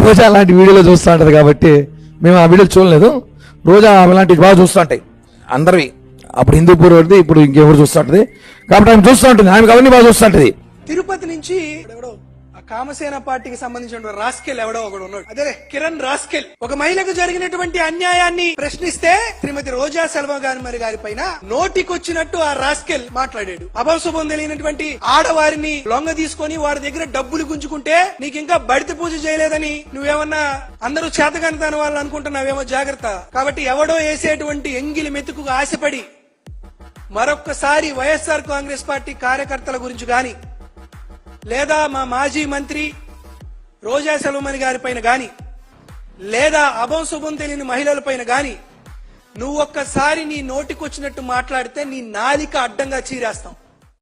రోజా అలాంటి వీడియోలో చూస్తూ ఉంటుంది కాబట్టి మేము ఆ వీడియోలు చూడలేదు. రోజా అలాంటివి బాగా చూస్తూ ఉంటాయి అందరివి. అప్పుడు హిందూపూర్ వరకు ఇప్పుడు ఇంకెవరు చూస్తూ ఉంటుంది కాబట్టి ఆమె చూస్తూ ఉంటుంది. ఆమెకు అవన్నీ బాగా చూస్తూ ఉంటుంది. తిరుపతి నుంచి ఎవడో ఆ కామసేన పార్టీకి సంబంధించిన రాస్కెల్ ఎవడో ఒకడు ఉన్నాడు, అదే కిరణ్ రాస్కెల్. ఒక మహిళకు జరిగినటువంటి అన్యాయాన్ని ప్రశ్నిస్తే శ్రీమతి రోజా సెల్వగాని గారి పైన నోటికొచ్చినట్టు ఆ రాస్కెల్ మాట్లాడాడు. అభంశుభం తెలియనటువంటి ఆడవారిని లొంగ తీసుకొని వారి దగ్గర డబ్బులు గుంజుకుంటే నీకు ఇంకా బడిత పూజ చేయలేదని నువ్వేమన్నా అందరూ చేతగానితన వాళ్ళు అనుకుంటున్నావేమో, జాగ్రత్త. కాబట్టి ఎవడో వేసేటువంటి ఎంగిలి మెతుకు ఆశపడి మరొక్కసారి వైఎస్ఆర్ కాంగ్రెస్ పార్టీ కార్యకర్తల గురించి గాని లేదా మా మాజీ మంత్రి రోజా సెల్వమణి గారి పైన గాని లేదా అభంశుభం తెలియని మహిళల పైన గాని నువ్వొక్కసారి నీ నోటికొచ్చినట్టు మాట్లాడితే నీ నాలిక అడ్డంగా చీరేస్తాం.